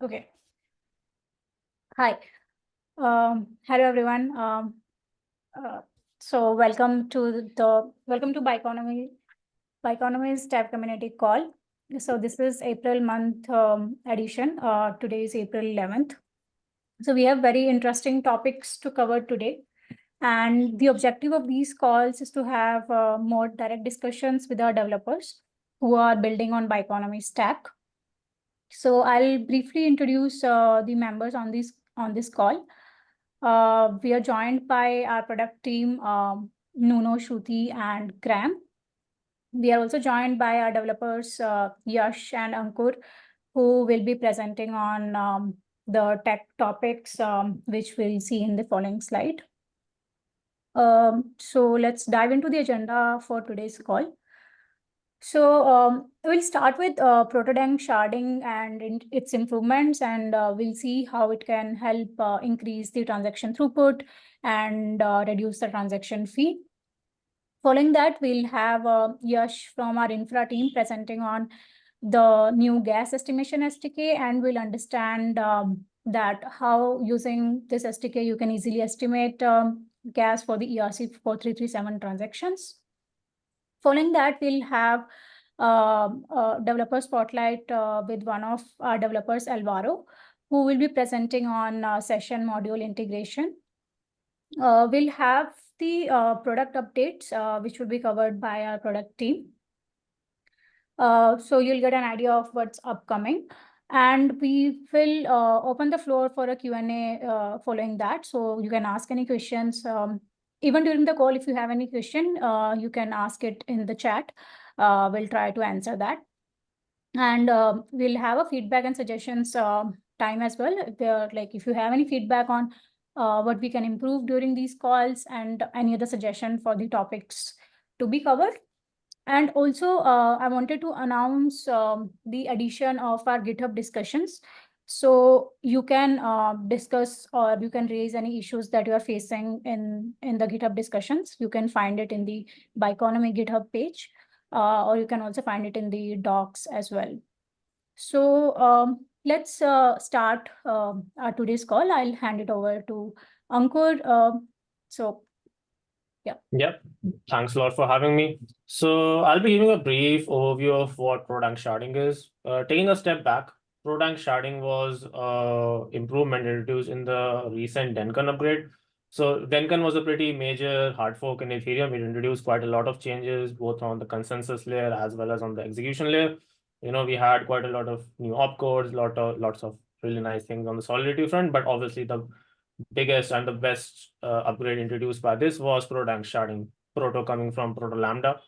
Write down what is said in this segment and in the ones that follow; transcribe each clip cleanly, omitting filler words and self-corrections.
Okay. Hi. Hello everyone. So welcome to Bioeconomy's Tab Community Call. So this is April month edition. Today is April 11th. So we have very interesting topics to cover today. And the objective of these calls is to have more direct discussions with our developers who are building on Bioeconomy stack. So I'll briefly introduce the members on this call. We are joined by our product team, Nuno, Shruti, and Graham. We are also joined by our developers, Yash and Ankur, who will be presenting on the tech topics, which we'll see in the following slide. So let's dive into the agenda for today's call. So we'll start with Protodank Sharding and its improvements, and we'll see how it can help increase the transaction throughput and reduce the transaction fee. Following that, we'll have Yash from our infra team presenting on the new gas estimation SDK, and we'll understand that how using this SDK, you can easily estimate gas for the ERC 4337 transactions. Following that, we'll have developer spotlight with one of our developers, Alvaro, who will be presenting on session module integration. We'll have the product updates, which will be covered by our product team. So you'll get an idea of what's upcoming. And we will open the floor for a Q&A following that. So you can ask any questions. Even during the call, if you have any question, you can ask it in the chat. We'll try to answer that. And we'll have a feedback and suggestions time as well. If you have any feedback on what we can improve during these calls and any other suggestion for the topics to be covered. And also, I wanted to announce the addition of our GitHub discussions. So you can discuss or you can raise any issues that you are facing in the GitHub discussions. You can find it in the Bioeconomy GitHub page, or you can also find it in the docs as well. So let's start our today's call. I'll hand it over to Ankur. Yep. Thanks a lot for having me. So I'll be giving a brief overview of what Protodank Sharding is. Taking a step back, Protodank Sharding was improvement introduced in the recent Denkan upgrade. So Denkan was a pretty major hard fork in Ethereum. It introduced quite a lot of changes, both on the consensus layer as well as on the execution layer. We had quite a lot of new opcodes, lots of really nice things on the Solidity front, but obviously the biggest and the best upgrade introduced by this was Protodank Sharding. Proto coming from Proto Lambda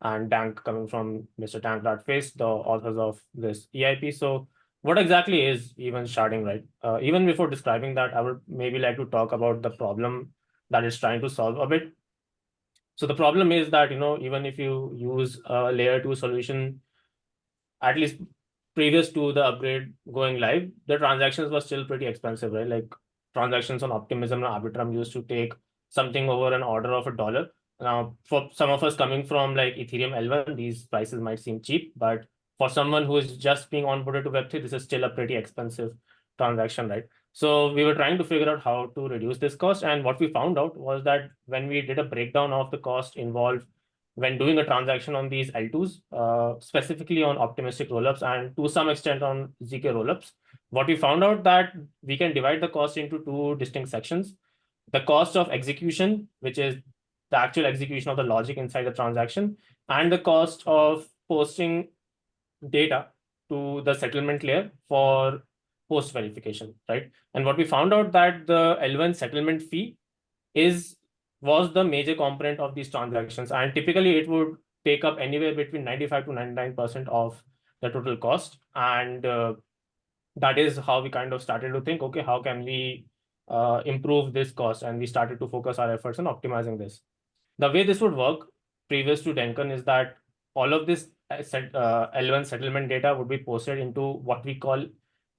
and Dank coming from Mr. Tank.Face, the authors of this EIP. So what exactly is even sharding, right? Even before describing that, I would maybe like to talk about the problem that it's trying to solve a bit. So the problem is that, even if you use a layer 2 solution, at least previous to the upgrade going live, the transactions were still pretty expensive, right? Like transactions on Optimism and Arbitrum used to take something over an order of $1. Now, for some of us coming from like Ethereum L1, these prices might seem cheap, but for someone who is just being onboarded to Web3, this is still a pretty expensive transaction, right? So we were trying to figure out how to reduce this cost. And what we found out was that when we did a breakdown of the cost involved when doing a transaction on these L2s, specifically on optimistic rollups and to some extent on ZK rollups, what we found out that we can divide the cost into two distinct sections. The cost of execution, which is the actual execution of the logic inside the transaction, and the cost of posting data to the settlement layer for post verification, right? And what we found out that the L1 settlement fee was the major component of these transactions. And typically it would take up anywhere between 95 to 99% of the total cost. And that is how we kind of started to think, okay, how can we improve this cost? And we started to focus our efforts on optimizing this. The way this would work previous to Denkan is that all of this L1 settlement data would be posted into what we call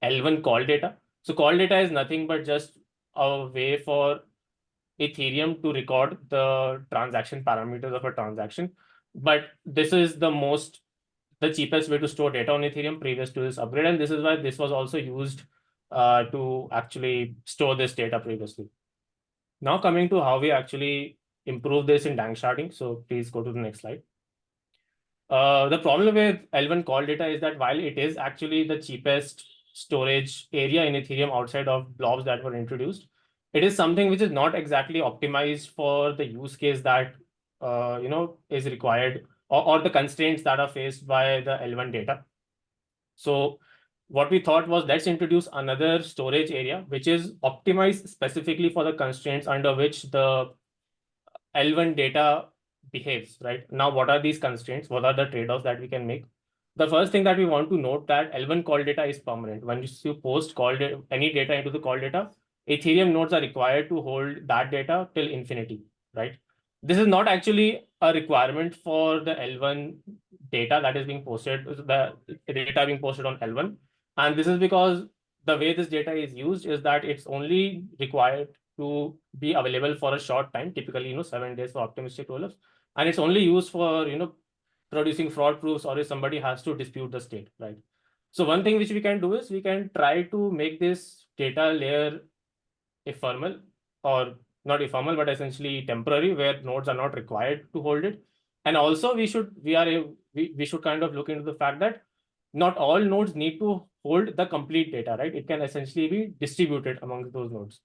L1 call data. So call data is nothing but just a way for Ethereum to record the transaction parameters of a transaction. But this is the cheapest way to store data on Ethereum previous to this upgrade. And this is why this was also used to actually store this data previously. Now coming to how we actually improve this in Dank sharding. So please go to the next slide. The problem with L1 call data is that while it is actually the cheapest storage area in Ethereum outside of blobs that were introduced, it is something which is not exactly optimized for the use case that is required, or the constraints that are faced by the L1 data. So what we thought was, let's introduce another storage area which is optimized specifically for the constraints under which the L1 data behaves, right? Now, what are these constraints? What are the trade-offs that we can make? The first thing that we want to note that L1 call data is permanent. When you post any data into the call data, Ethereum nodes are required to hold that data till infinity, right? This is not actually a requirement for the L1 data that is being posted, the data being posted on L1. And this is because the way this data is used is that it's only required to be available for a short time, typically 7 days for optimistic rollups, and it's only used for producing fraud proofs, or if somebody has to dispute the state, right? So one thing which we can do is we can try to make this data layer ephemeral, or not ephemeral but essentially temporary, where nodes are not required to hold it. And also we should kind of look into the fact that not all nodes need to hold the complete data, right? It can essentially be distributed amongst those nodes.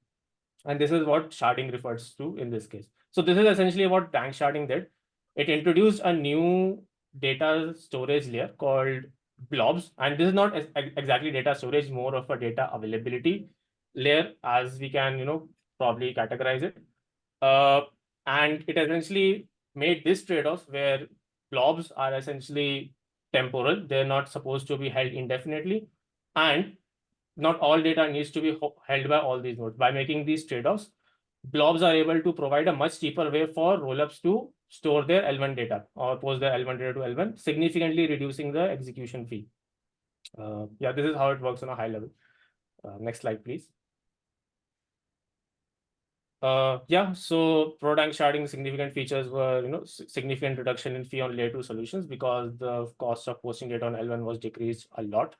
And this is what sharding refers to in this case. So this is essentially what Dank sharding did. It introduced a new data storage layer called blobs. And this is not exactly data storage, more of a data availability layer, as we can, probably categorize it. And it essentially made this trade-off where blobs are essentially temporal. They're not supposed to be held indefinitely. And not all data needs to be held by all these nodes. By making these trade-offs, blobs are able to provide a much cheaper way for rollups to store their L1 data or post their L1 data to L1, significantly reducing the execution fee. Yeah, this is how it works on a high level. Next slide, please. Yeah, so Protodank sharding significant features were, significant reduction in fee on layer 2 solutions because the cost of posting data on L1 was decreased a lot.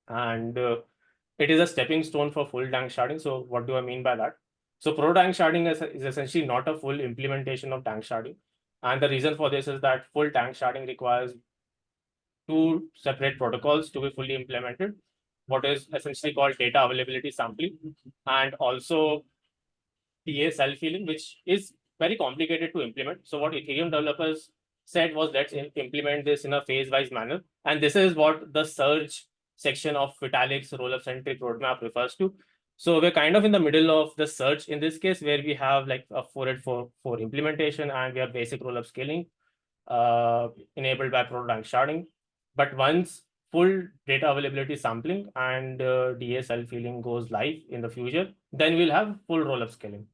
And it is a stepping stone for full Dank sharding. So what do I mean by that? So Protodank sharding is essentially not a full implementation of Dank sharding. And the reason for this is that full Dank sharding requires 2 separate protocols to be fully implemented, what is essentially called data availability sampling, and also TA self-healing, which is very complicated to implement. So what Ethereum developers said was, let's implement this in a phase-wise manner. And this is what the surge section of Vitalik's rollup-centric roadmap refers to. So we're kind of in the middle of the surge in this case, where we have like a 4.8.4 implementation, and we have basic rollup scaling enabled by Protodank sharding. But once full data availability sampling and DA self-healing goes live in the future, then we'll have full rollup scaling.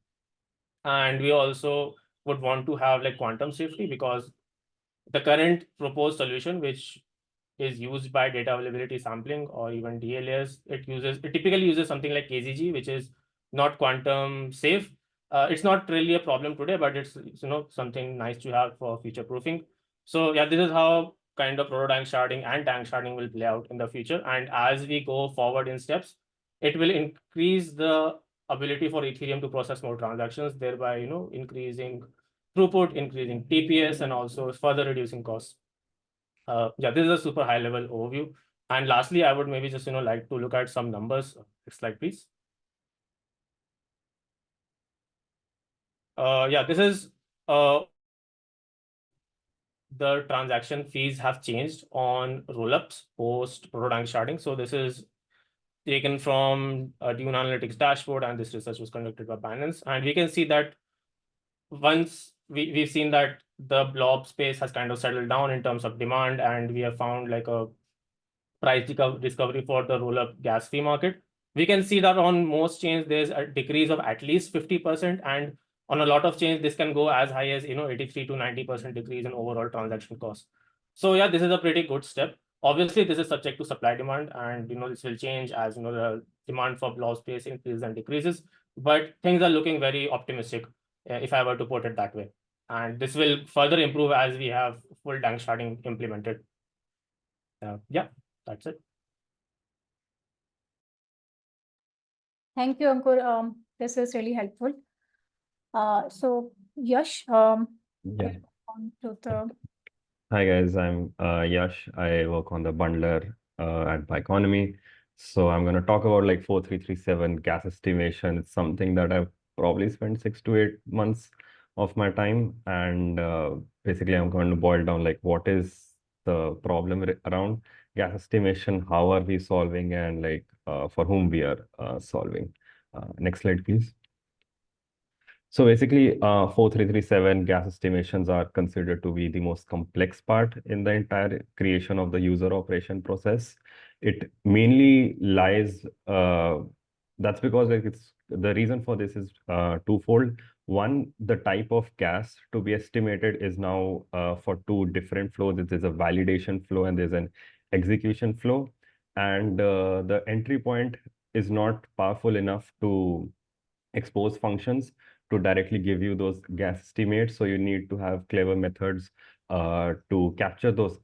And we also would want to have like quantum safety, because the current proposed solution, which is used by data availability sampling or even DA layers, it typically uses something like KZG, which is not quantum safe. It's not really a problem today, but it's something nice to have for future proofing. So yeah, this is how kind of Protodank sharding and Dank sharding will play out in the future. And as we go forward in steps, it will increase the ability for Ethereum to process more transactions, thereby increasing throughput, increasing TPS, and also further reducing costs. Yeah, this is a super high level overview. And lastly, I would maybe just like to look at some numbers. Next slide, please. Yeah, this is the transaction fees have changed on rollups post Protodank sharding. So this is taken from a Dune Analytics dashboard, and this research was conducted by Binance. And we can see that once we've seen that the blob space has kind of settled down in terms of demand, and we have found like a price discovery for the roll-up gas fee market. We can see that on most chains, there's a decrease of at least 50%. And on a lot of chains, this can go as high as 83 to 90% decrease in overall transaction cost. So yeah, this is a pretty good step. Obviously, this is subject to supply demand, and this will change as the demand for blob space increases and decreases. But things are looking very optimistic, if I were to put it that way. And this will further improve as we have full Dank sharding implemented. Yeah, that's it. Thank you, Ankur. This is really helpful. So Yash, Yeah. on to the Hi guys, I'm Yash. I work on the bundler at Bioeconomy. So I'm going to talk about like 4337 gas estimation. It's something that I've probably spent 6 to 8 months of my time. And basically, I'm going to boil down like what is the problem around gas estimation, how are we solving, and like for whom we are solving. Next slide, please. So basically, 4337 gas estimations are considered to be the most complex part in the entire creation of the user operation process. It mainly lies, that's because like it's the reason for this is twofold. One, the type of gas to be estimated is now for two different flows. There's a validation flow and there's an execution flow. And the entry point is not powerful enough to expose functions to directly give you those gas estimates. So you need to have clever methods to capture those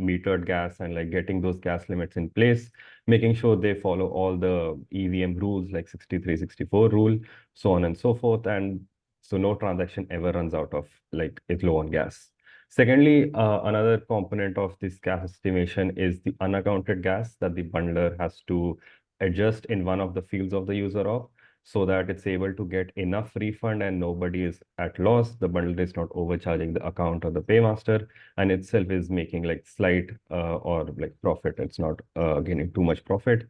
metered gas and like getting those gas limits in place, making sure they follow all the EVM rules like 6364 rule, so on and so forth. And so no transaction ever runs out of like it's low on gas. Secondly, another component of this gas estimation is the unaccounted gas that the bundler has to adjust in one of the fields of the user op so that it's able to get enough refund and nobody is at loss. The bundle is not overcharging the account or the paymaster and itself is making like slight or like profit. It's not gaining too much profit.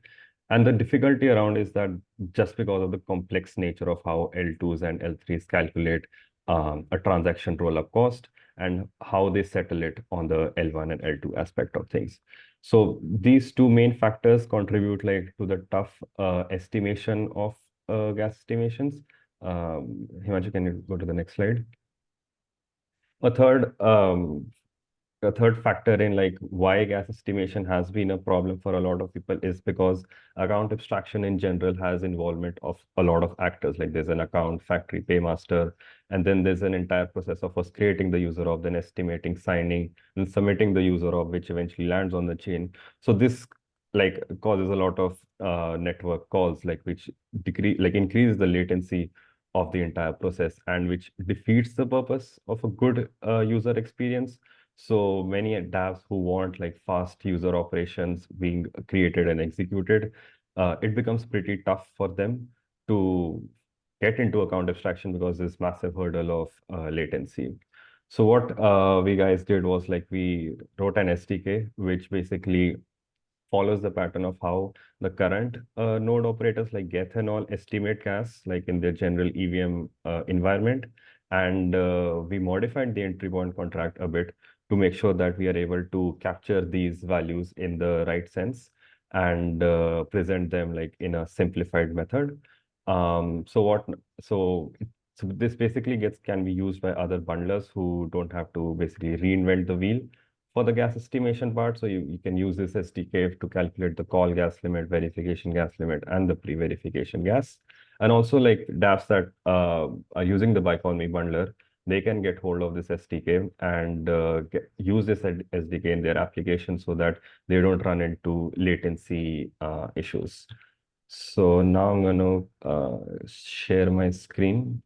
And the difficulty around is that just because of the complex nature of how L2s and L3s calculate a transaction roll-up cost and how they settle it on the L1 and L2 aspect of things. So these two main factors contribute like to the tough estimation of gas estimations. Himanshu, can you go to the next slide? A third a third factor in like why gas estimation has been a problem for a lot of people is because account abstraction in general has involvement of a lot of actors. Like there's an account, factory, paymaster, and then there's an entire process of us creating the user of, then estimating, signing, and submitting the user of, which eventually lands on the chain. So this like causes a lot of network calls, like which increases the latency of the entire process and which defeats the purpose of a good user experience. So many DApps who want like fast user operations being created and executed, it becomes pretty tough for them to get into account abstraction because there's massive hurdle of latency. So what we guys did was like we wrote an SDK, which basically follows the pattern of how the current node operators like Geth and all estimate gas, like in their general EVM environment. And we modified the entry point contract a bit to make sure that we are able to capture these values in the right sense and present them like in a simplified method. So this basically can be used by other bundlers who don't have to basically reinvent the wheel for the gas estimation part. So you can use this SDK to calculate the call gas limit, verification gas limit, and the pre-verification gas. And also like dApps that are using the Bioeconomy bundler, they can get hold of this SDK and use this SDK in their application so that they don't run into latency issues. So now I'm going to share my screen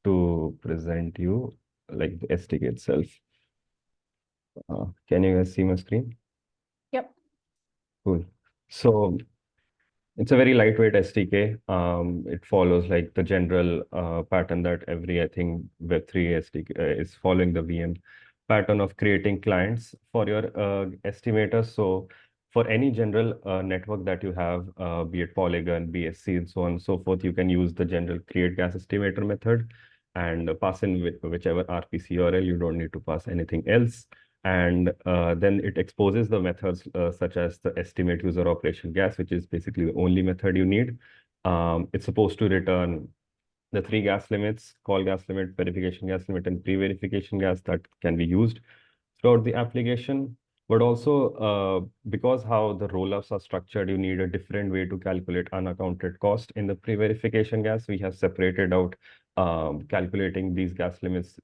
to present you like the SDK itself. Can you guys see my screen? Yep. Cool. So it's a very lightweight SDK. It follows like the general pattern that every, I think, Web3 SDK is following the VM pattern of creating clients for your estimators. So for any general network that you have, be it Polygon, BSC, and so on and so forth, you can use the general create gas estimator method and pass in whichever RPC URL. You don't need to pass anything else. And then it exposes the methods such as the estimate user operation gas, which is basically the only method you need. It's supposed to return the three gas limits, call gas limit, verification gas limit, and pre-verification gas that can be used throughout the application. But also, because how the rollups are structured, you need a different way to calculate unaccounted cost. In the pre-verification gas, we have separated out calculating these gas limits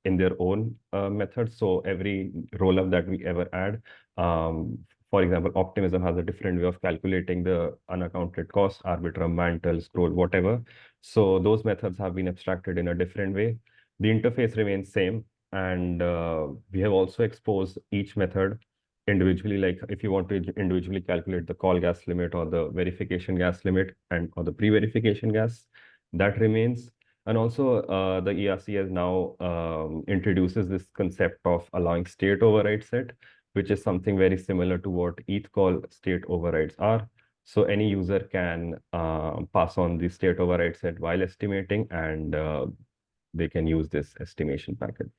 in their own methods. So every rollup that we ever add For example, Optimism has a different way of calculating the unaccounted cost, Arbitrum, Mantle, Scroll, whatever. So those methods have been abstracted in a different way. The interface remains same, and we have also exposed each method individually. Like if you want to individually calculate the call gas limit or the verification gas limit or the pre-verification gas, that remains. And also the ERC has now introduces this concept of allowing state override set, which is something very similar to what ETH call state overrides are. So any user can pass on the state override set while estimating, and they can use this estimation package.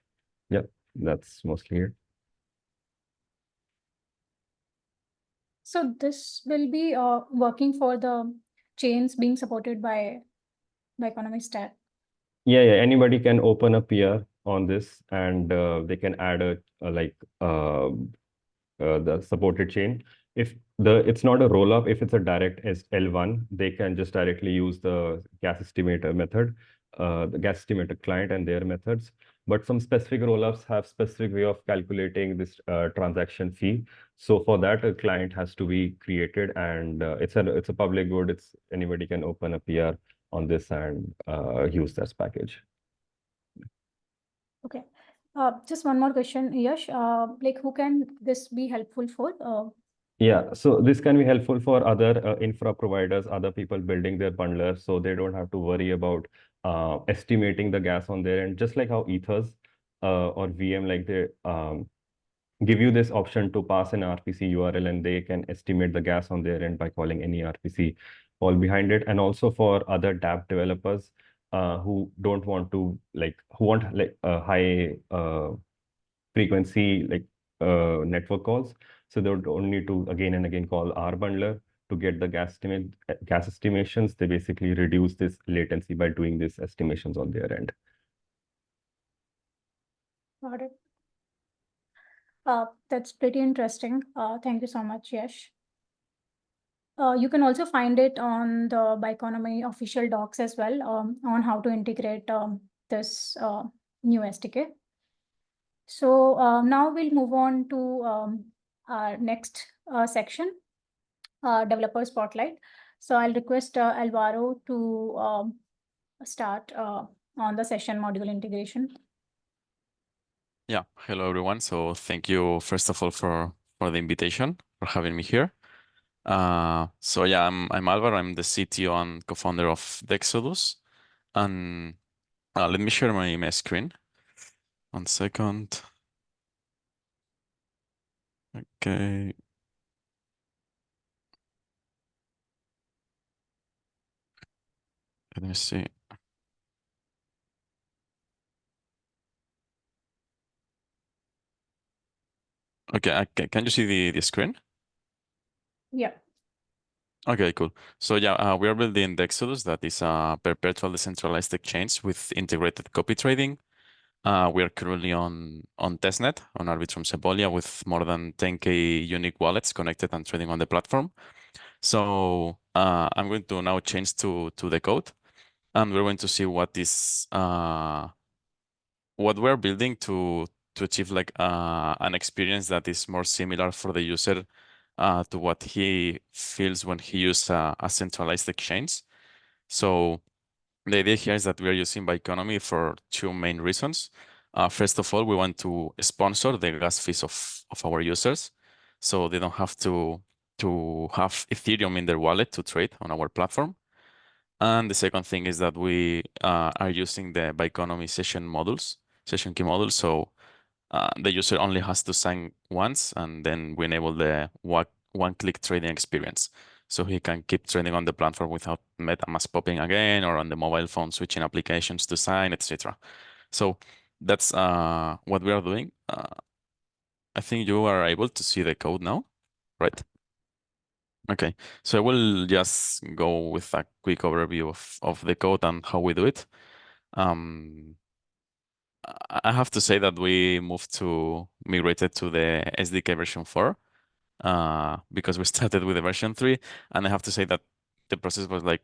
Yeah, that's mostly it. So this will be working for the chains being supported by economy stack. Yeah, anybody can open a PR on this, and they can add the supported chain. If it's not a roll up, if it's a direct L1, they can just directly use the gas estimator method, the gas estimator client and their methods. But some specific roll-ups have specific way of calculating this transaction fee. So for that, a client has to be created, and it's a public good. It's anybody can open a PR on this and use this package. Okay. Just one more question, Yash. Like, who can this be helpful for? Yeah, so this can be helpful for other infra providers, other people building their bundlers, so they don't have to worry about estimating the gas on their end. Just like how ethers or VM, like they give you this option to pass an RPC URL, and they can estimate the gas on their end by calling any RPC all behind it. And also for other dApp developers who don't want to who want a high frequency network calls. So they don't need to again and again call our bundler to get the gas estimations. They basically reduce this latency by doing these estimations on their end. Got it. That's pretty interesting. Thank you so much, Yash. You can also find it on the Bioeconomy official docs as well, on how to integrate this new SDK. So now we'll move on to our next section, Developer Spotlight. So I'll request Alvaro to start on the session module integration. Yeah, hello everyone. So thank you first of all for the invitation, for having me here. So yeah, I'm Alvaro. I'm the CTO and co-founder of Dexodus. And let me share my screen. 1 second. Okay. Let me see. Okay, can you see the screen? Yeah. Okay, cool. So yeah, we are building Dexodus, that is a perpetual decentralized exchange with integrated copy trading. We are currently on testnet on Arbitrum Sepolia with more than 10K unique wallets connected and trading on the platform. So I'm going to now change to the code, and we're going to see what is what we're building to achieve like an experience that is more similar for the user to what he feels when he uses a centralized exchange. So the idea here is that we are using Bioeconomy for two main reasons. First of all, we want to sponsor the gas fees of our users, so they don't have to have Ethereum in their wallet to trade on our platform. And the second thing is that we are using the Bioeconomy session key modules. So the user only has to sign once, and then we enable the one-click trading experience. So he can keep trading on the platform without MetaMask popping again, or on the mobile phone switching applications to sign, etc. So that's what we are doing. I think you are able to see the code now, right? Okay, so I will just go with a quick overview of the code and how we do it. I have to say that we migrated to the SDK version 4 because we started with the version 3, and I have to say that the process was like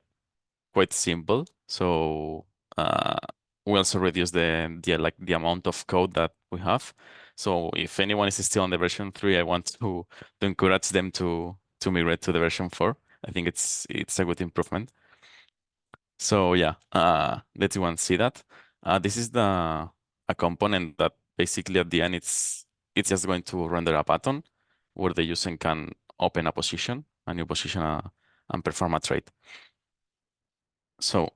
quite simple. So we also reduced the amount of code that we have. So if anyone is still on the version 3, I want to encourage them to migrate to the version 4. I think it's a good improvement. So yeah, let's go and see that. This is a component that basically at the end it's just going to render a button where the user can open a new position, and perform a trade. So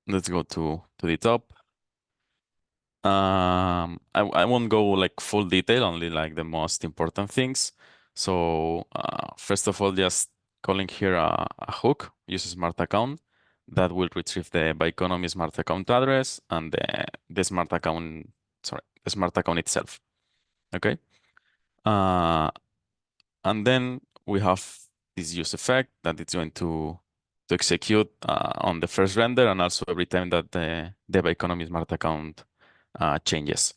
let's go to the top. I won't go like full detail, only like the most important things. So first of all, just calling here a hook, use a smart account that will retrieve the Byconomy smart account address and the smart account, sorry, the smart account itself. Okay. And then we have this use effect that it's going to execute on the first render and also every time that the Byconomy smart account changes.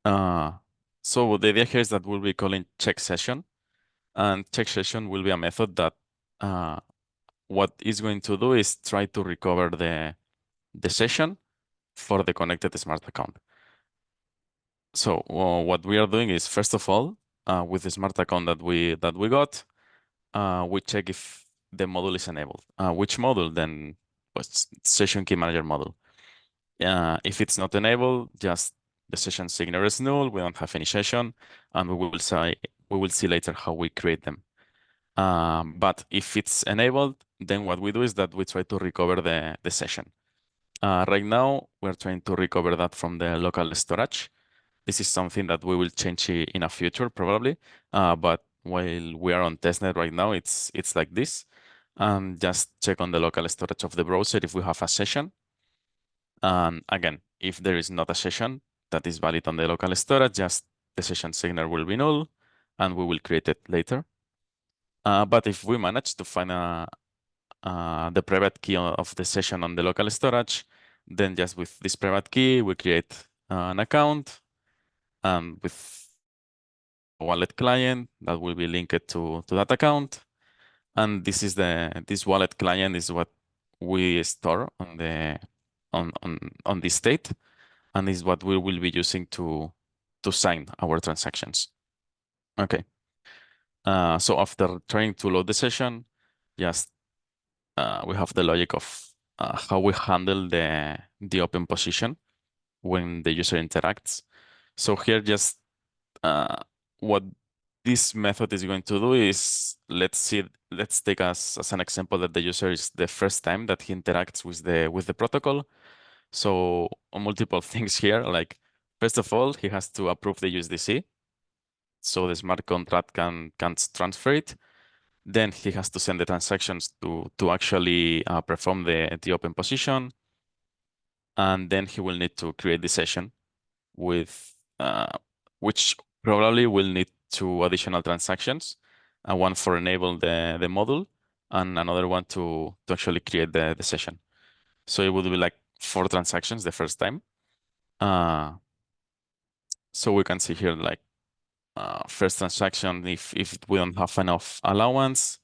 So the idea here is that we'll be calling check session, and check session will be a method that what it's going to do is try to recover the session for the connected smart account. So what we are doing is, first of all, with the smart account that we got, we check if the module is enabled. Which module? Then session key manager module. If it's not enabled, just the session signature is null. We don't have any session, and we will see later how we create them. But if it's enabled, then what we do is that we try to recover the session. Right now, we're trying to recover that from the local storage. This is something that we will change in a future probably. But while we are on testnet right now, it's like this. Just check on the local storage of the browser if we have a session. And again, if there is not a session that is valid on the local storage, just the session signal will be null, and we will create it later. But if we manage to find the private key of the session on the local storage, then just with this private key, we create an account, and with a wallet client that will be linked to that account. And this wallet client is what we store on this state, and is what we will be using to sign our transactions. Okay. So after trying to load the session, just we have the logic of how we handle the open position when the user interacts. So here, just what this method is going to do is, let's take as an example that the user is the first time that he interacts with the protocol. So multiple things here, like first of all, he has to approve the USDC, so the smart contract can transfer it. Then he has to send the transactions to actually perform the open position, and then he will need to create the session with which probably will need two additional transactions, one for enable the module and another one to actually create the session. So it would be like 4 transactions the first time. So we can see here like first transaction, if we don't have enough allowance,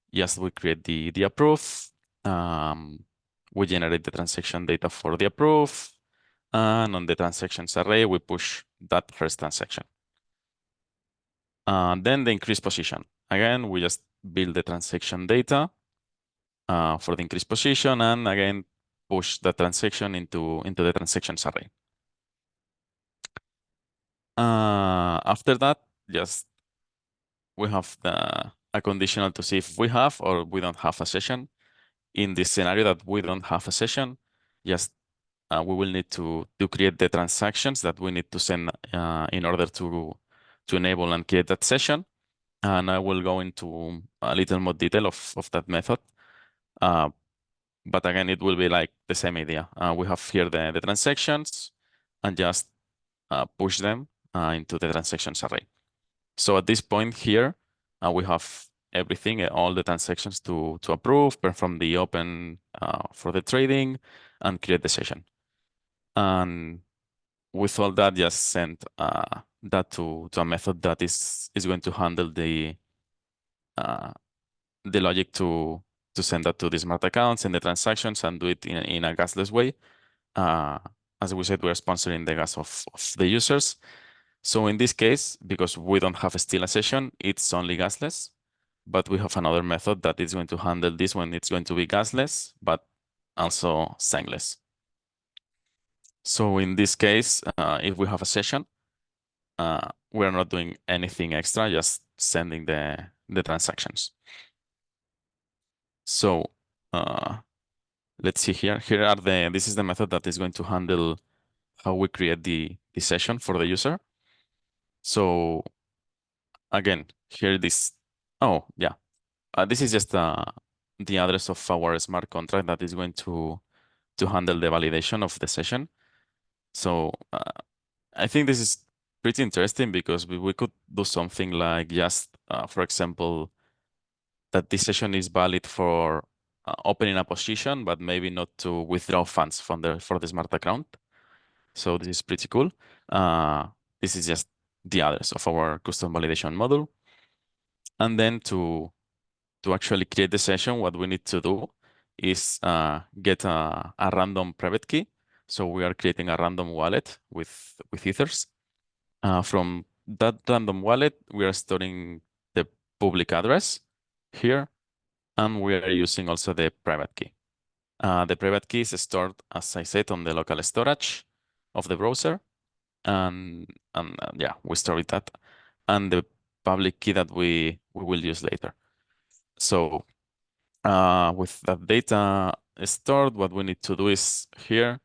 yes, we create the approve. We generate the transaction data for the approve, and on the transactions array, we push that first transaction. Then the increase position. Again, we just build the transaction data for the increase position, and again, push the transaction into the transactions array. After that, just we have a conditional to see if we have or we don't have a session. In this scenario that we don't have a session, just we will need to create the transactions that we need to send in order to enable and create that session. And I will go into a little more detail of that method. But again, it will be like the same idea. We have here the transactions and just push them into the transactions array. So at this point here, we have everything, all the transactions to approve, perform the open for the trading, and create the session. And with all that, just send that to a method that is going to handle the logic to send that to the smart accounts and the transactions and do it in a gasless way. as we said, we're sponsoring the gas of the users. So in this case, because we don't have still a session, it's only gasless. But we have another method that is going to handle this when it's going to be gasless, but also signless. So in this case, if we have a session, we're not doing anything extra, just sending the transactions. So let's see here. This is the method that is going to handle how we create the session for the user. So again, here this, oh yeah, this is just the address of our smart contract that is going to handle the validation of the session. So I think this is pretty interesting because we could do something like just, for example, that this session is valid for opening a position, but maybe not to withdraw funds from for the smart account. So this is pretty cool. This is just the address of our custom validation module. And then to actually create the session, what we need to do is get a random private key. So we are creating a random wallet with ethers. From that random wallet, we are storing the public address here, and we are using also the private key. The private key is stored, as I said, on the local storage of the browser, and yeah, we store it that, and the public key that we will use later. So with that data stored, what we need to do is here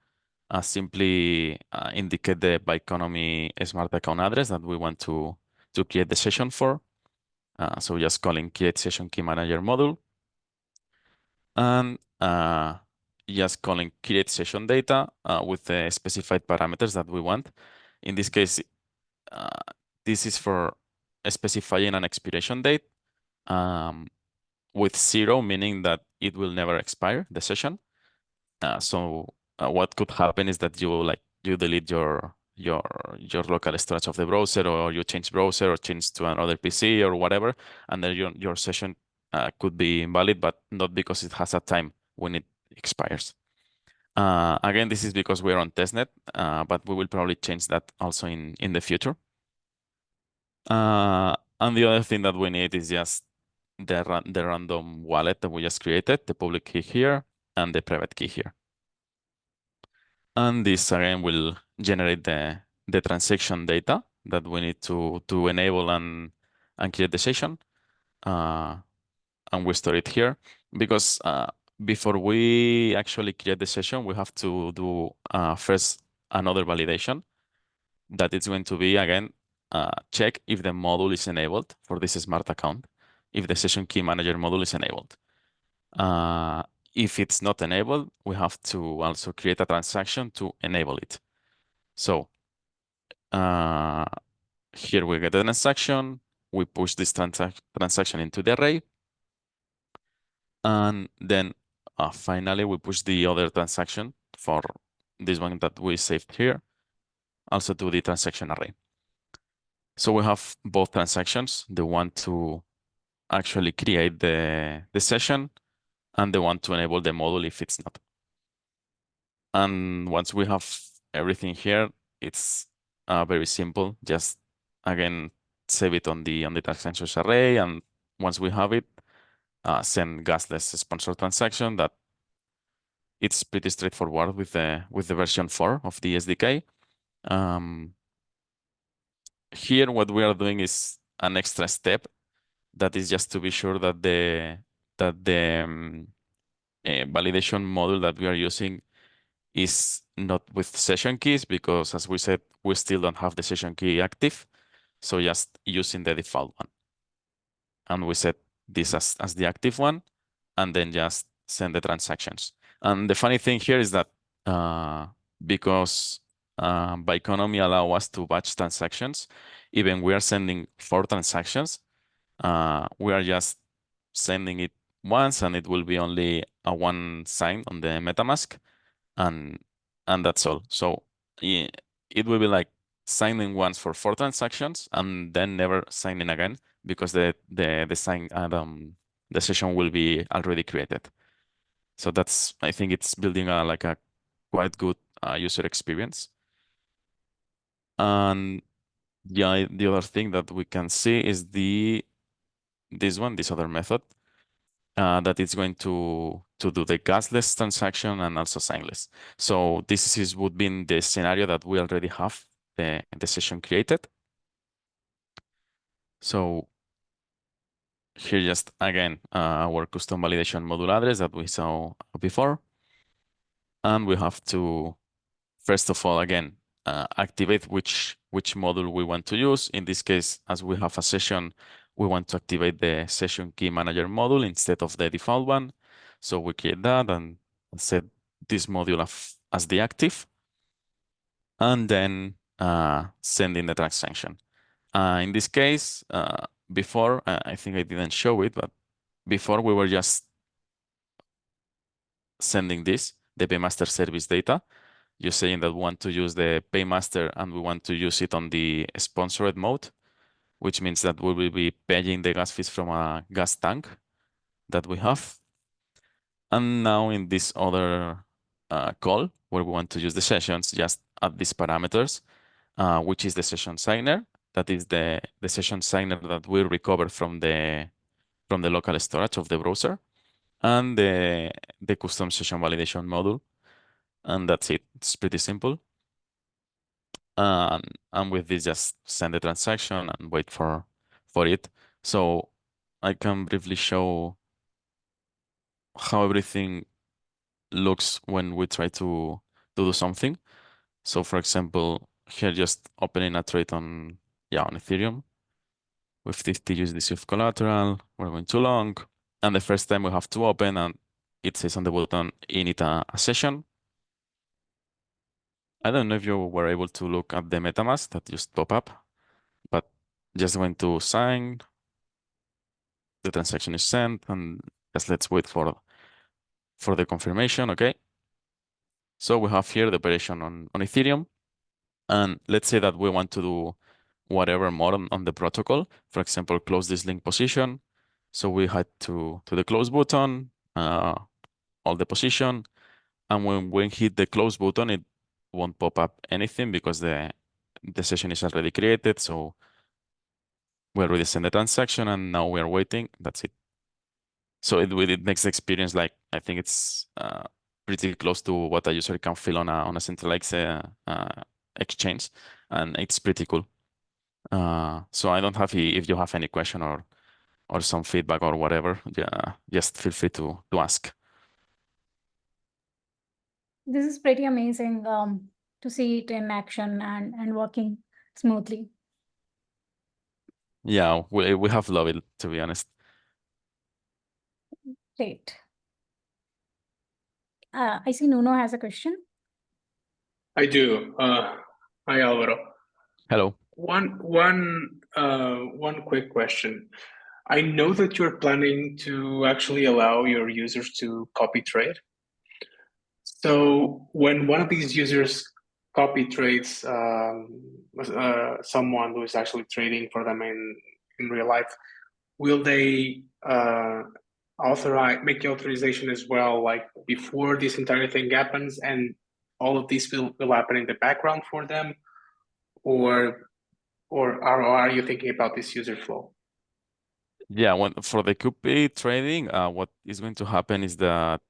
simply indicate the Byconomy smart account address that we want to create the session for. So just calling create session key manager module, and just calling create session data with the specified parameters that we want. In this case, this is for specifying an expiration date with 0, meaning that it will never expire, the session. So what could happen is that you delete your local storage of the browser, or you change browser or change to another PC or whatever, and then your session could be invalid, but not because it has a time when it expires. Again, this is because we're on testnet, but we will probably change that also in the future. And the other thing that we need is just the random wallet that we just created, the public key here and the private key here. And this again will generate the transaction data that we need to enable and create the session. And we store it here because before we actually create the session, we have to do first another validation that it's going to be, again, check if the module is enabled for this smart account, if the session key manager module is enabled. If it's not enabled, we have to also create a transaction to enable it. So here we get the transaction, we push this transaction into the array, and then finally we push the other transaction for this one that we saved here, also to the transaction array. So we have both transactions, the one to actually create the session and the one to enable the module if it's not. And once we have everything here, it's very simple. Just again, save it on the transactions array, and once we have it, send gasless sponsor transaction. That it's pretty straightforward with the version 4 of the SDK. Here, what we are doing is an extra step that is just to be sure that the validation module that we are using is not with session keys, because as we said, we still don't have the session key active. So just using the default one. And we set this as the active one, and then just send the transactions. And the funny thing here is that because Byconomy allow us to batch transactions, even we are sending 4 transactions, we are just sending it once, and it will be only a 1 sign on the MetaMask, and that's all. So it will be like signing once for 4 transactions and then never signing again, because the session will be already created. So that's, I think it's building a quite good user experience. And the other thing that we can see is this other method that is going to do the gasless transaction and also signless. So this would be in the scenario that we already have the session created. So here just again our custom validation module address that we saw before. And we have to, first of all, again, activate which module we want to use. In this case, as we have a session, we want to activate the session key manager module instead of the default one. So we create that and set this module as the active, and then send in the transaction. In this case, before, I think I didn't show it, but before we were just sending the paymaster service data. You're saying that we want to use the paymaster and we want to use it on the sponsored mode, which means that we will be paying the gas fees from a gas tank that we have. And now in this other call, where we want to use the sessions, just add these parameters, which is the session signer. That is the session signer that we recover from the local storage of the browser, and the custom session validation module. And that's it. It's pretty simple. And with this, just send the transaction and wait for it. So I can briefly show how everything looks when we try to do something. So for example, here just opening a trade on Ethereum with 50 USDC of collateral. We're going too long. And the first time we have to open, and it says on the button, init a session. I don't know if you were able to look at the MetaMask that just pop up, but just going to sign, the transaction is sent, and just let's wait for the confirmation, okay? So we have here the operation on Ethereum, and let's say that we want to do whatever more on the protocol. For example, close this link position. So we had to the close button, all the position, and when we hit the close button, it won't pop up anything because the session is already created. So we already sent the transaction, and now we are waiting. That's it. So it makes the experience like, I think it's pretty close to what a user can feel on a centralized exchange, and it's pretty cool. So I don't have if you have any question or some feedback or whatever, just feel free to ask. This is pretty amazing to see it in action and working smoothly. Yeah, we have loved it, to be honest. Great. I see Nuno has a question. I do. Hi, Alvaro. Hello. One quick question. I know that you're planning to actually allow your users to copy trade. So when one of these users copy trades someone who is actually trading for them in real life, will they make the authorization as well, like before this entire thing happens, and all of these will happen in the background for them, or are you thinking about this user flow? Yeah, for the copy trading, what is going to happen is that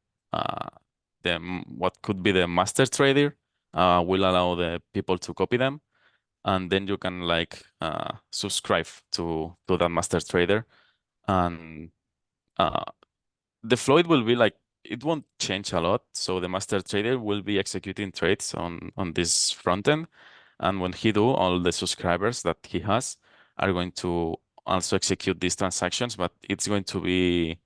what could be the master trader will allow the people to copy them, and then you can like subscribe to that master trader, and the flow it will be like, it won't change a lot. So the master trader will be executing trades on this front end, and when he do, all the subscribers that he has are going to also execute these transactions, but it's going to be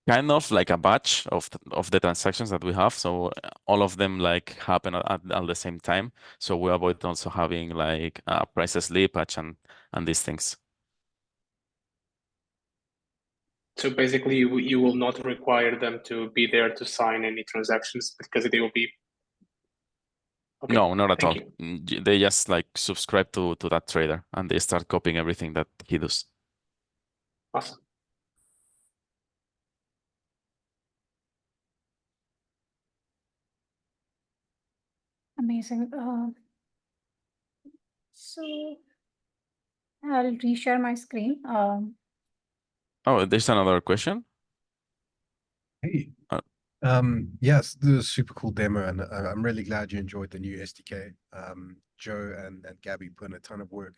kind of like a batch of the transactions that we have. So all of them like happen at the same time. So we avoid also having like price slippage and these things. So basically, you will not require them to be there to sign any transactions because they will be. Okay, no, not at all. you. They just like subscribe to that trader and they start copying everything that he does. Awesome. Amazing. So I'll reshare my screen. Oh, there's another question. Hey. Uh, Yes, this is a super cool demo, and I'm really glad you enjoyed the new SDK. Joe and Gabby put in a ton of work.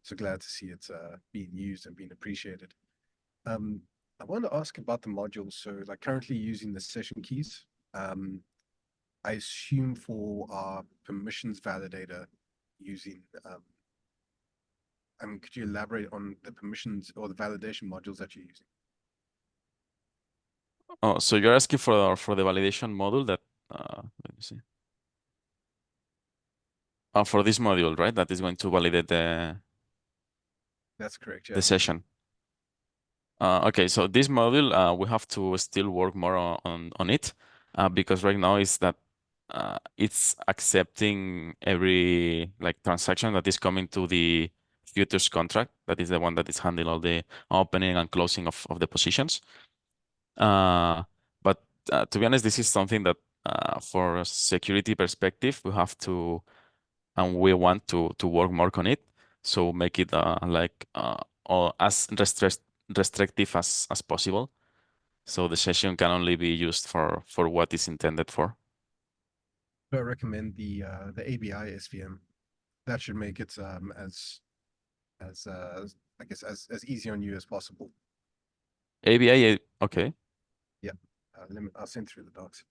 So glad to see it's being used and being appreciated. I want to ask about the modules. So, like currently using the session keys, I assume for our permissions validator using, could you elaborate on the permissions or the validation modules that you're using? Oh, so you're asking for the validation module that let me see. For this module, right? That is going to validate That's correct, yeah. the session. Okay, so this module we have to still work more on it because right now is that it's accepting every like transaction that is coming to the futures contract. That is the one that is handling all the opening and closing of the positions. But to be honest, this is something that for a security perspective, we have to, and we want to work more on it. So make it or as restrictive as possible. So the session can only be used for what it's intended for. I recommend the ABI SVM. That should make it as I guess as easy on you as possible. ABI, okay. Yeah, I'll send through the docs.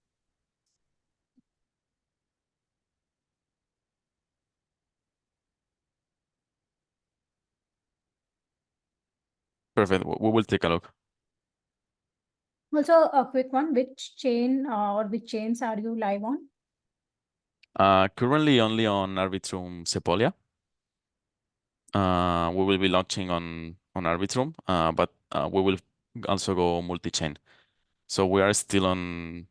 Perfect. We will take a look. Also, a quick one, which chain or which chains are you live on? Currently only on Arbitrum Sepolia. We will be launching on Arbitrum, but we will also go multi-chain. So we are still on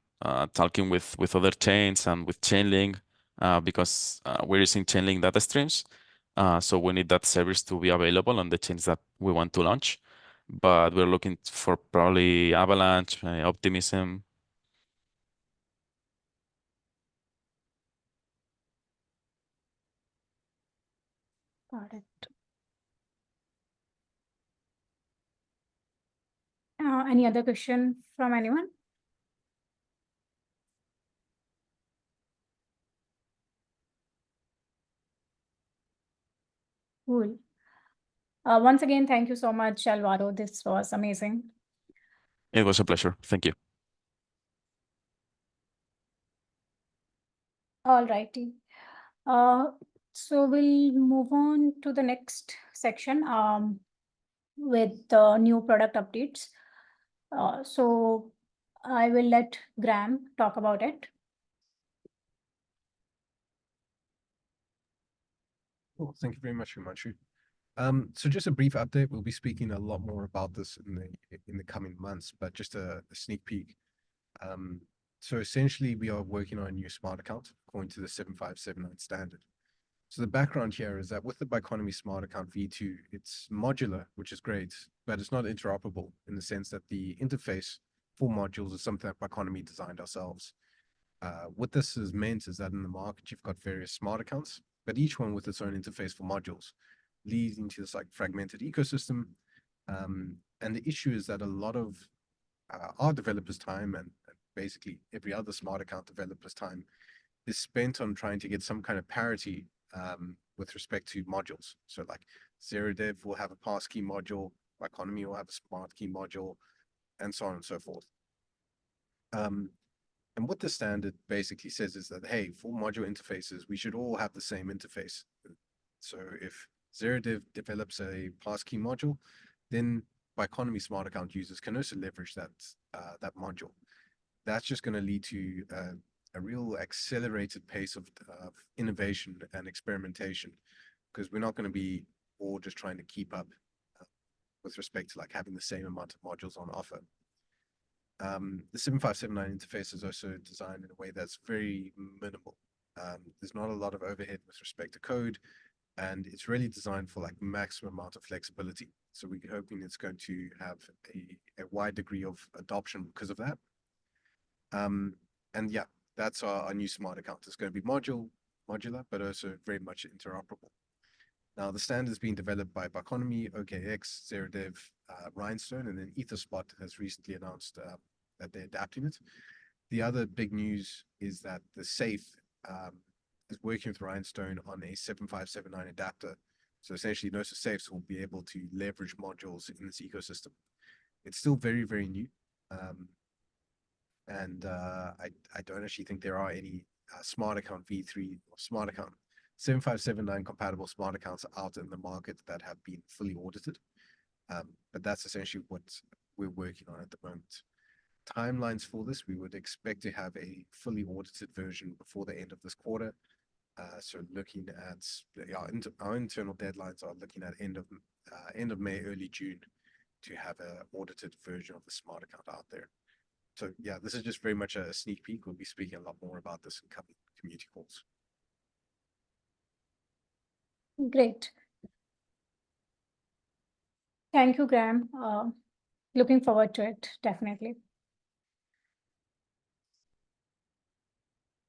talking with other chains and with Chainlink because we're using Chainlink data streams. So we need that service to be available on the chains that we want to launch. But we're looking for probably Avalanche, Optimism. Got it. Any other question from anyone? Cool. Once again, thank you so much, Alvaro. This was amazing. It was a pleasure. Thank you. All righty. So we'll move on to the next section with the new product updates. So I will let Graham talk about it. Cool. Thank you very much, Himanshu. So just a brief update. We'll be speaking a lot more about this in the coming months, but just a sneak peek. So essentially, we are working on a new smart account according to the 7579 standard. So the background here is that with the Biconomy Smart Account V2, it's modular, which is great, but it's not interoperable in the sense that the interface for modules is something that Biconomy designed ourselves. What this has meant is that in the market, you've got various smart accounts, but each one with its own interface for modules, leading to this like fragmented ecosystem. And the issue is that a lot of our developers' time and basically every other smart account developer's time is spent on trying to get some kind of parity with respect to modules. So like ZeroDev will have a passkey module, Biconomy will have a smart key module, and so on and so forth. And what the standard basically says is that, hey, for module interfaces, we should all have the same interface. So if ZeroDev develops a passkey module, then Biconomy Smart Account users can also leverage that module. That's just going to lead to a real accelerated pace of innovation and experimentation, because we're not going to be all just trying to keep up with respect to like having the same amount of modules on offer. The 7579 interface is also designed in a way that's very minimal. There's not a lot of overhead with respect to code, and it's really designed for like maximum amount of flexibility. So we're hoping it's going to have a wide degree of adoption because of that. And yeah, that's our new smart account. It's going to be modular, but also very much interoperable. Now, the standard is being developed by Biconomy, OKX, ZeroDev, Rhinestone, and then EtherSpot has recently announced that they're adapting it. The other big news is that the Safe is working with Rhinestone on a 7579 adapter. So essentially, Gnosis Safes will be able to leverage modules in this ecosystem. It's still very, very new. I don't actually think there are any smart account V3 or smart account 7579 compatible smart accounts out in the market that have been fully audited. But that's essentially what we're working on at the moment. Timelines for this, we would expect to have a fully audited version before the end of this quarter. So looking at our internal deadlines are looking at end of May, early June to have an audited version of the smart account out there. So yeah, this is just very much a sneak peek. We'll be speaking a lot more about this in coming community calls. Great. Thank you, Graham. Looking forward to it, definitely.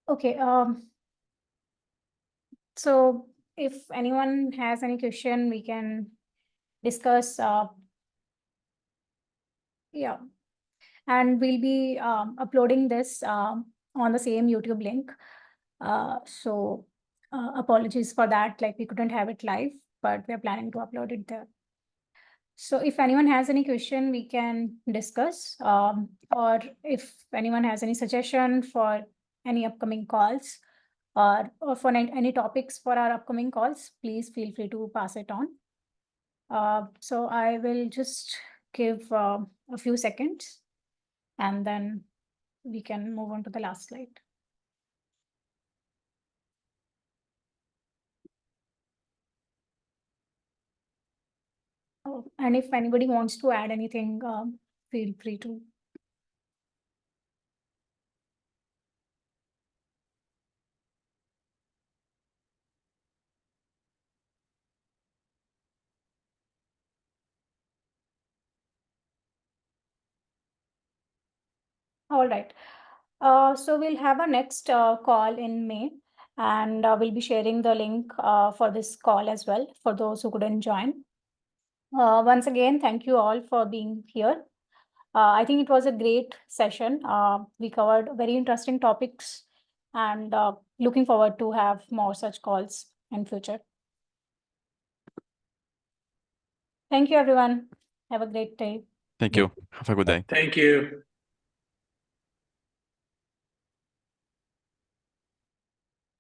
Okay. So if anyone has any question, we can discuss. Yeah. And we'll be uploading this on the same YouTube link. So apologies for that. Like, we couldn't have it live, but we're planning to upload it there. So if anyone has any question, we can discuss. Or if anyone has any suggestion for any upcoming calls, or for any topics for our upcoming calls, please feel free to pass it on. So I will just give a few seconds, and then we can move on to the last slide. Oh, and if anybody wants to add anything, feel free to. All right. So we'll have a next call in May, and we'll be sharing the link for this call as well for those who couldn't join. Once again, thank you all for being here. I think it was a great session. We covered very interesting topics, and looking forward to have more such calls in future. Thank you, everyone. Have a great day. Thank you. Have a good day. Thank you.